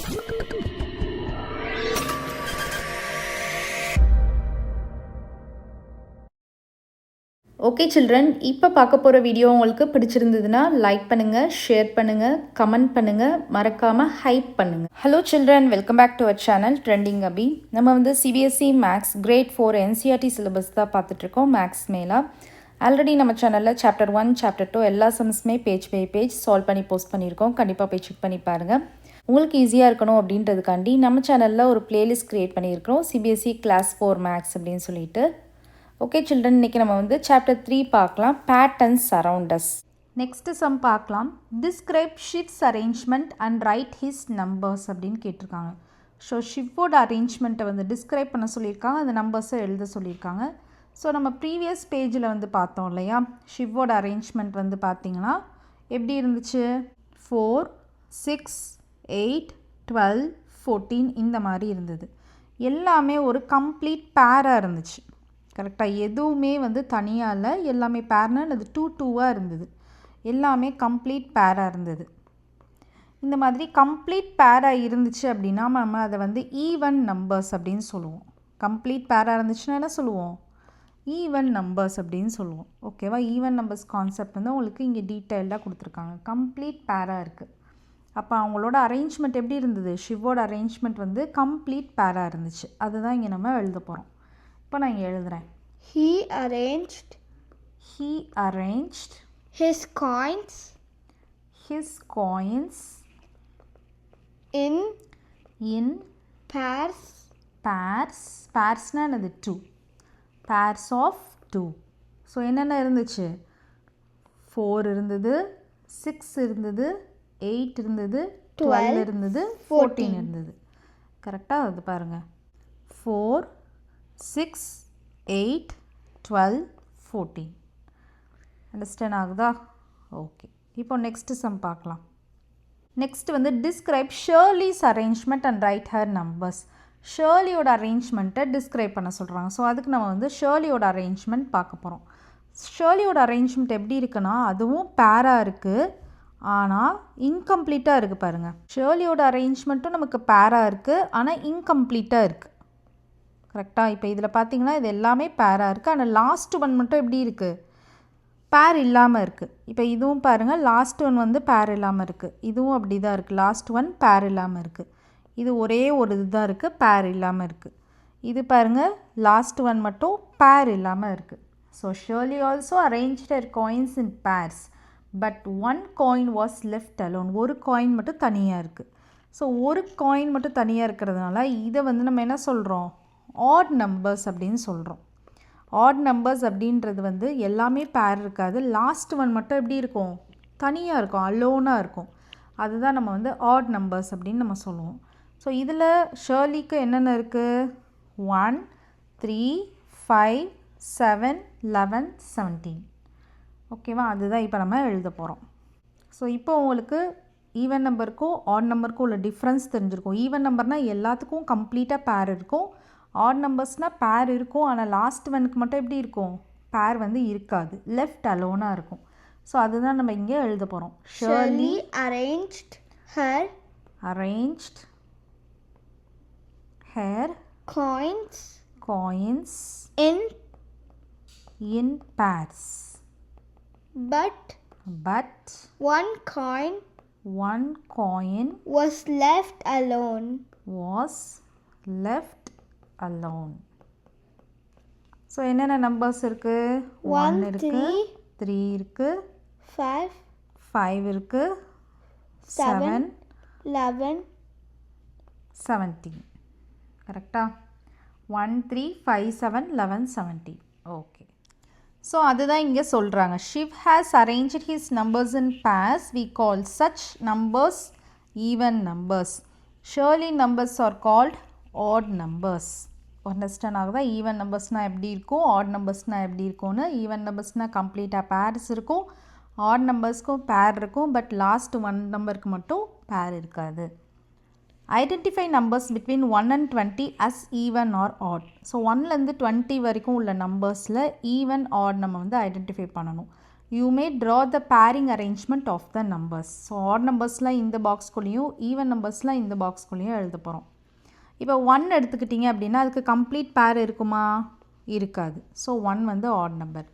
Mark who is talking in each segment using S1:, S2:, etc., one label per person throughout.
S1: Okay children, இப்போ பார்க்க போகிற வீடியோ உங்களுக்கு பிடிச்சிருந்ததுன்னா லைக் பண்ணுங்கள், ஷேர் பண்ணுங்கள், கமெண்ட் பண்ணுங்கள், மறக்காமல் ஹைப் பண்ணுங்கள். Hello children, welcome back to our channel trending Abhi. நம்ம வந்து CBSE maths grade 4 NCERT syllabus தான் பார்த்துட்ருக்கோம். மேக்ஸ் மேலே ஆல்ரெடி நம்ம சேனலில் சாப்டர் 1 சாப்டர் 2 எல்லா சம்ஸுமே பேஜ் பை பேஜ் சால்வ் பண்ணி போஸ்ட் பண்ணியிருக்கோம். கண்டிப்பாக போய் செக் பண்ணி பாருங்கள். உங்களுக்கு ஈஸியாக இருக்கணும் அப்படின்றதுக்காண்டி நம்ம சேனலில் ஒரு பிளேலிஸ்ட் க்ரியேட் பண்ணியிருக்கிறோம், சிபிஎஸ்சி கிளாஸ் 4 மேக்ஸ் அப்படின்னு சொல்லிட்டு. ஓகே சில்ட்ரன், இன்றைக்கி நம்ம வந்து சாப்டர் 3 பார்க்கலாம், patterns around us. Next sum பார்க்கலாம். Describe Shiv's arrangement and write his numbers அப்படின்னு கேட்டிருக்காங்க. ஸோ ஷிவோட அரேஞ்ச்மெண்ட்டை வந்து டிஸ்கிரைப் பண்ண சொல்லியிருக்காங்க, அந்த நம்பர்ஸை எழுத சொல்லியிருக்காங்க. ஸோ நம்ம ப்ரீவியஸ் பேஜில் வந்து பார்த்தோம் இல்லையா, ஷிவோட அரேஞ்ச்மெண்ட் வந்து பார்த்திங்கன்னா எப்படி இருந்துச்சு, 4, 6, 8, 12, 14 இந்த மாதிரி இருந்தது. எல்லாமே ஒரு கம்ப்ளீட் பேராக இருந்துச்சு. கரெக்டாக, எதுவுமே வந்து தனியாக இல்லை, எல்லாமே பேர்னால் அது 2-2வாக இருந்தது. எல்லாமே கம்ப்ளீட் பேராக இருந்தது. இந்த மாதிரி கம்ப்ளீட் பேராக இருந்துச்சு அப்படின்னா நம்ம அதை வந்து ஈவன் நம்பர்ஸ் அப்படின்னு சொல்லுவோம். கம்ப்ளீட் பேராக இருந்துச்சுன்னா என்ன சொல்லுவோம், ஈவன் நம்பர்ஸ் அப்படின்னு சொல்லுவோம். ஓகேவா, ஈவன் நம்பர்ஸ் கான்செப்ட் வந்து உங்களுக்கு இங்கே டீட்டெயில்டாக கொடுத்துருக்காங்க. கம்ப்ளீட் பேராக இருக்குது. அப்போ அவங்களோட அரேஞ்ச்மெண்ட் எப்படி இருந்தது, ஷிவோட அரேஞ்ச்மெண்ட் வந்து கம்ப்ளீட் பேராக இருந்துச்சு. அதுதான் இங்கே நம்ம எழுத போகிறோம். இப்போ நான் இங்கே எழுதுகிறேன்.
S2: He arranged his coins in
S1: pairsனா அது 2 pairs of 2. ஸோ என்னென்ன இருந்துச்சு, 4 இருந்தது, 6 இருந்தது, 8 இருந்தது, 12 இருந்தது, 14 இருந்தது. கரெக்டாக அது பாருங்கள், 4, 6, 8, 12, 14. அண்டர்ஸ்டாண்ட் ஆகுதா? ஓகே, இப்போ நெக்ஸ்ட்டு சம் பார்க்கலாம். நெக்ஸ்ட் வந்து describe Shirley's arrangement and write her numbers. ஷர்லியோட அரேஞ்ச்மெண்ட்டை டிஸ்கிரைப் பண்ண சொல்கிறாங்க. ஸோ அதுக்கு நம்ம வந்து ஷர்லியோட அரேஞ்ச்மெண்ட் பார்க்க போகிறோம். ஷர்லியோட அரேஞ்ச்மெண்ட் எப்படி இருக்குன்னா, அதுவும் பேராக இருக்குது, ஆனால் இன்கம்ப்ளீட்டாக இருக்குது. பாருங்கள், ஷர்லியோட அரேஞ்ச்மெண்ட்டும் நமக்கு பேராக இருக்குது, ஆனால் இன்கம்ப்ளீட்டாக இருக்குது. கரெக்டாக, இப்போ இதில் பார்த்தீங்கன்னா இது எல்லாமே பேராக இருக்குது, ஆனால் லாஸ்ட் ஒன் மட்டும் எப்படி இருக்குது, பேர் இல்லாமல் இருக்குது. இப்போ இதுவும் பாருங்கள், லாஸ்ட் ஒன் வந்து பேர் இல்லாமல் இருக்குது, இதுவும் அப்படி தான் இருக்குது, லாஸ்ட் ஒன் பேர் இல்லாமல் இருக்குது. இது ஒரே ஒரு இதுதான் இருக்குது, பேர் இல்லாமல் இருக்குது. இது பாருங்கள், லாஸ்ட் ஒன் மட்டும் பேர் இல்லாமல் இருக்குது. So Shirley also arranged her coins in purse but one coin was left alone. ஒரு காயின் மட்டும் தனியாக இருக்குது. ஸோ ஒரு காயின் மட்டும் தனியாக இருக்கிறதுனால இதை வந்து நம்ம என்ன சொல்கிறோம், ஆட் நம்பர்ஸ் அப்படின்னு சொல்கிறோம். ஆட் நம்பர்ஸ் அப்படின்றது வந்து எல்லாமே பேர் இருக்காது, லாஸ்ட் ஒன் மட்டும் எப்படி இருக்கும், தனியாக இருக்கும், அலோனாக இருக்கும். அதுதான் நம்ம வந்து ஆட் நம்பர்ஸ் அப்படின்னு நம்ம சொல்லுவோம். ஸோ இதில் ஷர்லிக்கு என்னென்ன இருக்குது, 1, 3, 5, 7, 11, 17. ஓகேவா, அதுதான் இப்போ நம்ம எழுத போகிறோம். ஸோ இப்போ உங்களுக்கு ஈவன் நம்பருக்கும் ஆட் நம்பருக்கும் உள்ள டிஃப்ரென்ஸ் தெரிஞ்சிருக்கும். ஈவன் நம்பர்னால் எல்லாத்துக்கும் கம்ப்ளீட்டாக பேர் இருக்கும், ஆட் நம்பர்ஸ்னால் பேர் இருக்கும், ஆனால் லாஸ்ட் ஒனுக்கு மட்டும் எப்படி இருக்கும், பேர் வந்து இருக்காது, லெஃப்ட் அலோனாக இருக்கும். ஸோ அதுதான் நம்ம இங்கே எழுத போகிறோம்.
S2: Shirley arranged her
S1: coins in pairs.
S2: But one coin was left alone.
S1: So என்னென்ன நம்பர்ஸ் இருக்குது, 1 இருக்குது, 3 இருக்குது, 5 இருக்குது, 7,
S2: 11,
S1: 17. கரெக்டாக, 1, 3, 5, 7, 11, 17. ஓகே, ஸோ அதுதான் இங்கே சொல்கிறாங்க. Shiv has arranged his numbers in pairs, we call such numbers even numbers. Surely numbers are called odd numbers. Understand ஆகுதா? ஈவன் நம்பர்ஸ்னால் எப்படி இருக்கும், ஆட் நம்பர்ஸ்னால் எப்படி இருக்கும்னு. ஈவன் நம்பர்ஸ்னால் கம்ப்ளீட்டாக பேர்ஸ் இருக்கும், ஆட் நம்பர்ஸ்க்கும் பேர் இருக்கும், பட் லாஸ்ட் ஒன் நம்பருக்கு மட்டும் பேர் இருக்காது. Identify numbers between 1 and 20 as even or odd. So 1லேருந்து 20 வரைக்கும் உள்ள நம்பர்ஸில் ஈவன் ஆட் நம்ம வந்து ஐடென்டிஃபை பண்ணணும். you may draw the pairing arrangement of the numbers. So odd நம்பர்ஸ்லாம் இந்த பாக்ஸ்குள்ளேயும் ஈவன் நம்பர்ஸ்லாம் இந்த பாக்ஸ்குள்ளேயும் எழுத போகிறோம். இப்போ 1 எடுத்துக்கிட்டிங்க அப்படின்னா அதுக்கு கம்ப்ளீட் பேர் இருக்குமா? இருக்காது. ஸோ 1 வந்து ஆட் நம்பர்.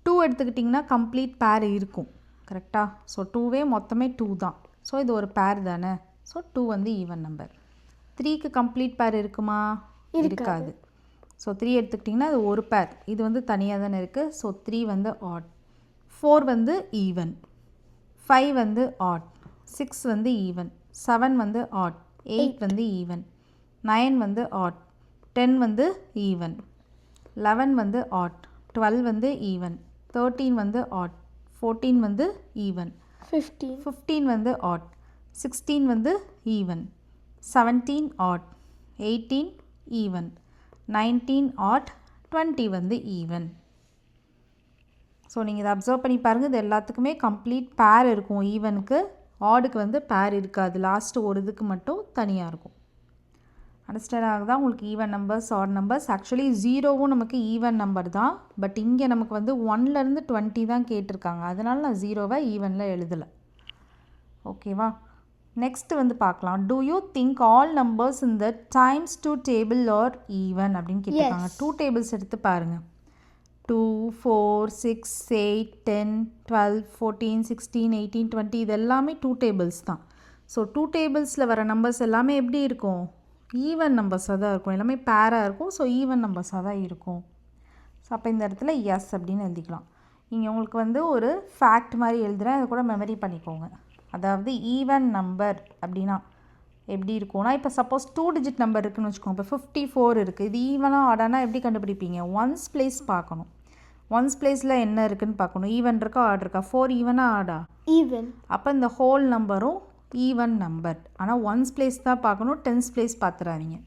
S1: 2 எடுத்துக்கிட்டிங்கன்னா கம்ப்ளீட் பேர் இருக்கும். கரெக்டாக? ஸோ 2வே மொத்தமே 2 தான். ஸோ இது ஒரு பேர் தானே. ஸோ 2 வந்து ஈவன் நம்பர். 3க்கு கம்ப்ளீட் பேர் இருக்குமா? இருக்காது. ஸோ 3 எடுத்துக்கிட்டிங்கன்னா அது ஒரு பேர். இது வந்து தனியாக தானே இருக்குது. ஸோ 3 வந்து ஆட். 4 வந்து ஈவன். 5 வந்து ஆட். 6 வந்து ஈவன். 7 வந்து ஆட். 8 வந்து ஈவன். 9 வந்து ஆட். 10 வந்து ஈவன். 11 வந்து ஆட். 12 வந்து ஈவன். 13 வந்து ஆட். 14 வந்து ஈவன். 15 வந்து ஆட். 16 வந்து ஈவன். 17 ஆட். 18 ஈவன். 19 ஆட். 20 வந்து ஈவன். ஸோ நீங்கள் இதை அப்சர்வ் பண்ணி பாருங்கள். இது எல்லாத்துக்குமே கம்ப்ளீட் பேர் இருக்கும். ஈவனுக்கு. ஆடுக்கு வந்து பேர் இருக்காது. லாஸ்ட்டு ஒரு இதுக்கு மட்டும் தனியாக இருக்கும். அண்டர்ஸ்டாண்ட் ஆகுதா உங்களுக்கு? Even numbers, odd numbers. Actually 0வும் நமக்கு ஈவன் நம்பர் தான். பட் இங்கே நமக்கு வந்து 1லேருந்து 20 தான் கேட்டிருக்காங்க. அதனால் நான் 0வை ஈவனில் எழுதலை. ஓகேவா? நெக்ஸ்ட்டு வந்து பார்க்கலாம். Do you think all numbers in the times 2 table are even அப்படின்னு கேட்டிருக்காங்க. 2 டேபிள்ஸ் எடுத்து பாருங்கள். 2, 4, 6, 8, 10, 12, 14, 16, 18, 20 இது எல்லாமே 2 டேபிள்ஸ் தான். ஸோ 2 டேபிள்ஸில் வர நம்பர்ஸ் எல்லாமே எப்படி இருக்கும்? ஈவன் நம்பர்ஸாக தான் இருக்கும். எல்லாமே பேராக இருக்கும். ஸோ ஈவன் நம்பர்ஸாக தான் இருக்கும். ஸோ அப்போ இந்த இடத்துல எஸ் அப்படின்னு எழுதிக்கலாம். இங்கே உங்களுக்கு வந்து ஒரு ஃபேக்ட் மாதிரி எழுதுகிறேன். அதை கூட மெமரி பண்ணிக்கோங்க. அதாவது ஈவன் நம்பர் அப்படின்னா எப்படி இருக்கும்னா, இப்போ சப்போஸ் 2 டிஜிட் நம்பர் இருக்குதுன்னு வச்சுக்கோங்க. இப்போ 54 இருக்குது. இது ஈவனாக ஆடானா எப்படி கண்டுபிடிப்பீங்க? ஒன்ஸ் பிளேஸ் பார்க்கணும். ஒன்ஸ் பிளேஸில் என்ன இருக்குதுன்னு பார்க்கணும். ஈவன் இருக்கா ஆட் இருக்கா? 4 ஈவனாக ஆடா?
S2: ஈவன்.
S1: அப்போ இந்த ஹோல் நம்பரும் ஈவன் நம்பர். ஆனால் ஒன்ஸ் பிளேஸ் தான் பார்க்கணும். டென்ஸ் பிளேஸ் பார்த்துறாதீங்க.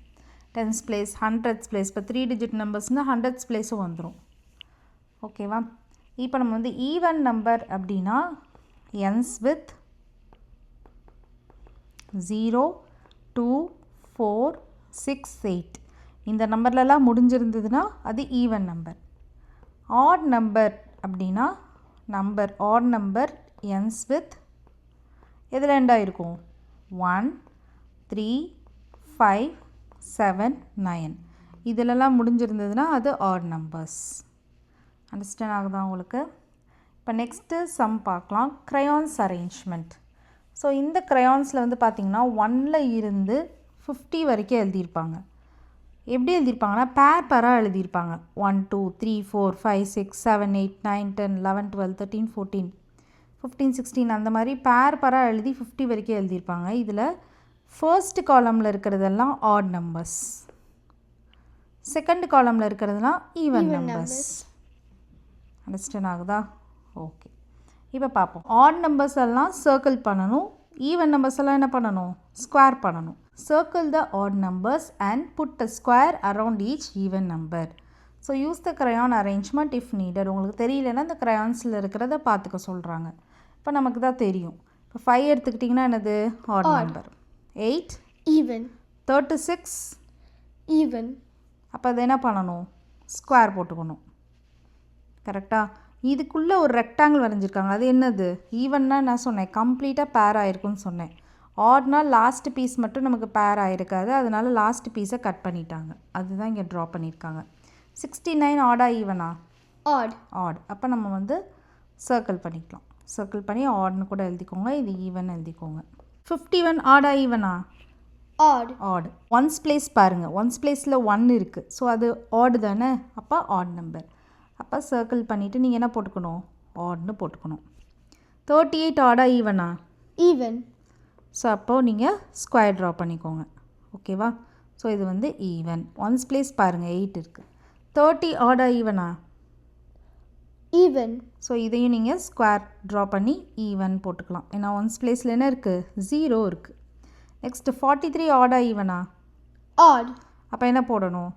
S1: Tens place, hundreds place. இப்போ 3 டிஜிட் நம்பர்ஸ்னால் ஹண்ட்ரட்ஸ் பிளேஸும் வந்துடும். ஓகேவா? இப்போ நம்ம வந்து ஈவன் நம்பர் அப்படின்னா என்ஸ் வித் 0, 2, 4, 6, 8 இந்த நம்பர்லலாம் முடிஞ்சிருந்ததுன்னா அது ஈவன் நம்பர். ஆட் நம்பர் அப்படின்னா ஆட் நம்பர் என்ஸ் வித் எதில் எண்டாக இருக்கும்? 1, 3, 5, 7, 9 இதிலெல்லாம் முடிஞ்சிருந்ததுன்னா அது ஆட் நம்பர்ஸ். அண்டர்ஸ்டாண்ட் ஆகுதா உங்களுக்கு? இப்போ நெக்ஸ்ட்டு சம் பார்க்கலாம். Crayons arrangement. ஸோ இந்த க்ரையான்ஸில் வந்து பார்த்திங்கன்னா 1ல் இருந்து 50 வரைக்கும் எழுதியிருப்பாங்க. எப்படி எழுதியிருப்பாங்கன்னா பேராக எழுதியிருப்பாங்க. 1, 2, 3, 4, 5, 6, 7, 8, 9, 10, 11, 12, 13, 14, 15, 16 அந்த மாதிரி பேராக எழுதி 50 வரைக்கும் எழுதியிருப்பாங்க. இதில் ஃபர்ஸ்ட் காலமில் இருக்கிறதெல்லாம் ஆட் நம்பர்ஸ், செகண்ட் காலமில் இருக்கிறதுலாம் ஈவன் நம்பர்ஸ். அண்டர்ஸ்டாண்ட் ஆகுதா? ஓகே. இப்போ பார்ப்போம். ஆட் நம்பர்ஸ் எல்லாம் சர்க்கிள் பண்ணணும். ஈவன் நம்பர்ஸ் எல்லாம் என்ன பண்ணணும்? ஸ்கொயர் பண்ணணும். Circle the odd numbers and put a square around each even number. So use the crayon arrangement if needed. உங்களுக்கு தெரியலன்னா இந்த crayonsல இருக்கிறத பார்த்துக்க சொல்கிறாங்க. இப்போ நமக்கு தான் தெரியும். இப்போ 5 எடுத்துக்கிட்டிங்கன்னா என்னது? Add number. 8
S2: ஈவன்.
S1: 36
S2: ஈவன்.
S1: அப்போ அதை என்ன பண்ணணும்? ஸ்கொயர் போட்டுக்கணும். கரெக்டாக? இதுக்குள்ளே ஒரு ரெக்டாங்கிள் வரைஞ்சிருக்காங்க. அது என்னது? ஈவன்னா நான் சொன்னேன் கம்ப்ளீட்டாக பேர் ஆயிருக்குன்னு சொன்னேன். ஆட்னா லாஸ்ட் பீஸ் மட்டும் நமக்கு பேர் ஆகிருக்காது. அதனால லாஸ்ட் பீஸை கட் பண்ணிட்டாங்க. அதுதான் இங்கே ட்ரா பண்ணியிருக்காங்க. 69 ஆடா ஈவனா?
S2: ஆட்.
S1: ஆட். அப்போ நம்ம வந்து சர்க்கிள் பண்ணிக்கலாம். சர்க்கிள் பண்ணி ஆட்னு கூட எழுதிக்கோங்க. இது ஈவன் எழுதிக்கோங்க. 51 ஆடா ஈவனா?
S2: ஆட்.
S1: ஆட். ஒன்ஸ் பிளேஸ் பாருங்கள். ஒன்ஸ் பிளேஸில் 1 இருக்குது. ஸோ அது ஆடு தானே. அப்போ ஆட் நம்பர். அப்போ சர்க்கிள் பண்ணிவிட்டு நீங்கள் என்ன போட்டுக்கணும்? ஆட்னு போட்டுக்கணும். 38 ஆடா ஈவனா?
S2: ஈவன்.
S1: ஸோ அப்போது நீங்கள் ஸ்கொயர் ட்ரா பண்ணிக்கோங்க. ஓகேவா? ஸோ இது வந்து ஈவன். ஒன்ஸ் பிளேஸ் பாருங்கள் 8 இருக்குது. 30 ஆடா ஈவனா?
S2: ஈவன்.
S1: ஸோ இதையும் நீங்கள் ஸ்கொயர் ட்ரா பண்ணி ஈவன் போட்டுக்கலாம். ஏன்னா ஒன்ஸ் பிளேஸில் என்ன இருக்குது? 0 இருக்குது. நெக்ஸ்ட்டு 43 ஆடா ஈவனா?
S2: ஆட்.
S1: அப்போ என்ன போடணும்?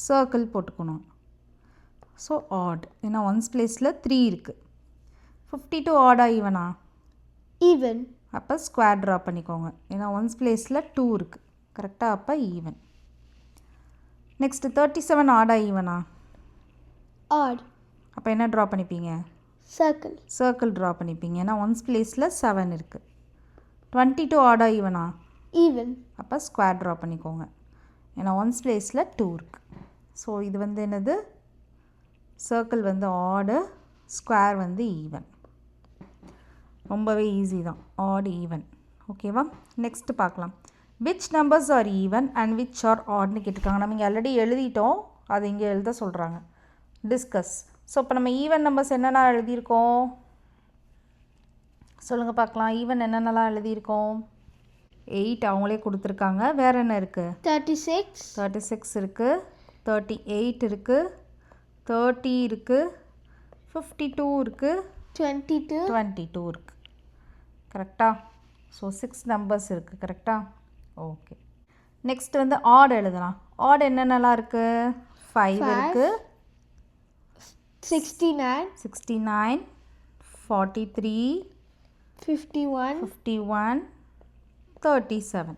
S1: சர்க்கிள் போட்டுக்கணும். So add. ஏன்னா ஒன்ஸ் பிளேஸில் 3 இருக்குது. 52 ஆடா ஈவனா?
S2: ஈவன்.
S1: அப்போ ஸ்கொயர் ட்ரா பண்ணிக்கோங்க. ஏன்னா ஒன்ஸ் பிளேஸில் 2 இருக்குது. கரெக்டாக? அப்போ ஈவன். நெக்ஸ்ட்டு 37 ஆடா ஈவனா?
S2: ஆட்.
S1: அப்போ என்ன ட்ரா பண்ணிப்பீங்க?
S2: circle,
S1: சர்க்கிள் ட்ரா பண்ணிப்பீங்க. ஏன்னா ஒன்ஸ் பிளேஸில் 7 இருக்குது. 22 ஆடா ஈவனா?
S2: even,
S1: அப்போ ஸ்கொயர் ட்ரா பண்ணிக்கோங்க. ஏன்னா ஒன்ஸ் பிளேஸில் 2 இருக்குது. ஸோ இது வந்து என்னது? சர்க்கிள் வந்து ஆடு, ஸ்கொயர் வந்து ஈவன். ரொம்பவே ஈஸி தான், ஆட் ஈவன். ஓகேவா? நெக்ஸ்ட்டு பார்க்கலாம். Which numbers are even and which are ஆட்னு கேட்டிருக்காங்க. நம்ம இங்கே ஆல்ரெடி எழுதிட்டோம், அது இங்கே எழுத சொல்கிறாங்க. டிஸ்கஸ். ஸோ இப்போ நம்ம ஈவன் நம்பர்ஸ் என்னென்ன எழுதியிருக்கோம் சொல்லுங்கள் பார்க்கலாம். ஈவன் என்னென்னலாம் எழுதியிருக்கோம்? 8 அவங்களே கொடுத்துருக்காங்க. வேறு என்ன இருக்குது?
S2: 36,
S1: 36 இருக்குது, 38 இருக்குது, 30 இருக்குது, 52 இருக்குது,
S2: 22,
S1: 22 இருக்குது. கரெக்டாக? ஸோ 6 நம்பர்ஸ் இருக்குது. கரெக்டாக? ஓகே. நெக்ஸ்ட் வந்து ஆட் எழுதலாம். ஆட் என்னென்னலாம் இருக்குது? 5 இருக்குது,
S2: 69,
S1: 69, 43,
S2: 51,
S1: 51, 37.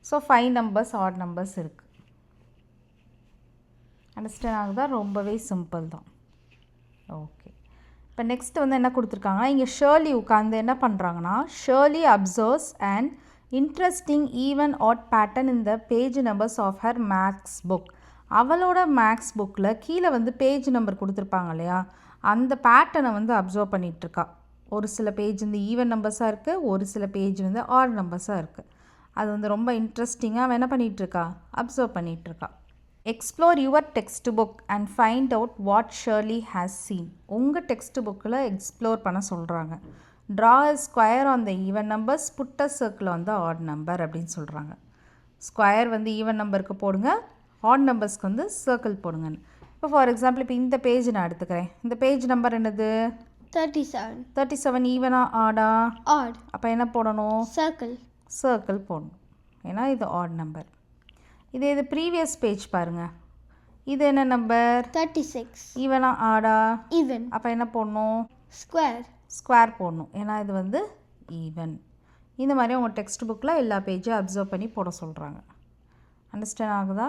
S1: ஸோ 5 நம்பர்ஸ் ஆட் நம்பர்ஸ் இருக்குது. அண்டர்ஸ்டாண்ட் ஆகுதா? ரொம்பவே சிம்பிள் தான். ஓகே. இப்போ நெக்ஸ்ட் வந்து என்ன கொடுத்துருக்காங்கன்னா, இங்கே ஷர்லி உட்காந்து என்ன பண்ணுறாங்கன்னா, Shirley observes and interesting even odd pattern இந்த page numbers of her maths book. அவளோட மேக்ஸ் புக்கில் கீழே வந்து பேஜ் நம்பர் கொடுத்துருப்பாங்க இல்லையா, அந்த பேட்டர்னை வந்து அப்சர்வ் பண்ணிகிட்ருக்கா. ஒரு சில பேஜ் வந்து ஈவன் நம்பர்ஸாக இருக்குது, ஒரு சில பேஜ் வந்து ஆட் நம்பர்ஸாக இருக்குது. அது வந்து ரொம்ப இன்ட்ரெஸ்டிங்காக அவன் என்ன பண்ணிகிட்ருக்கா? அப்சர்வ் பண்ணிகிட்ருக்கா. Explore your text book and find out what Shirley has seen. உங்கள் டெக்ஸ்ட் புக்கில் எக்ஸ்ப்ளோர் பண்ண சொல்கிறாங்க. Draw a square on the even numbers, put a circle on the odd number அப்படின்னு சொல்கிறாங்க. ஸ்கொயர் வந்து ஈவன் நம்பருக்கு போடுங்க, ஆட் நம்பர்ஸ்க்கு வந்து சர்க்கிள் போடுங்கன்னு. இப்போ ஃபார் எக்ஸாம்பிள் இப்போ இந்த பேஜ் நான் எடுத்துக்கிறேன். இந்த பேஜ் நம்பர் என்னது?
S2: 37,
S1: 37 ஈவனா ஆடா?
S2: odd,
S1: அப்போ என்ன போடணும்?
S2: circle,
S1: சர்க்கிள் போடணும். ஏன்னா இது ஆட் நம்பர். இது ப்ரீவியஸ் பேஜ் பாருங்கள். இது என்ன நம்பர்?
S2: 36,
S1: ஈவனா ஆடா?
S2: even,
S1: அப்போ என்ன போடணும்?
S2: square,
S1: ஸ்கொயர் போடணும். ஏன்னா இது வந்து ஈவன். இந்த மாதிரி உங்கள் டெக்ஸ்ட் புக்கில் எல்லா பேஜையும் அப்சர்வ் பண்ணி போட சொல்கிறாங்க. அண்டர்ஸ்டாண்ட் ஆகுதா?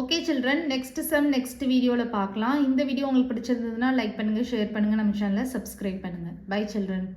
S1: Okay children, next sum next வீடியோவில் பார்க்கலாம். இந்த வீடியோ உங்களுக்கு பிடிச்சிருந்ததுன்னா லைக் பண்ணுங்கள், ஷேர் பண்ணுங்கள், நம்ம சேனலை சப்ஸ்கிரைப் பண்ணுங்கள். Bye children.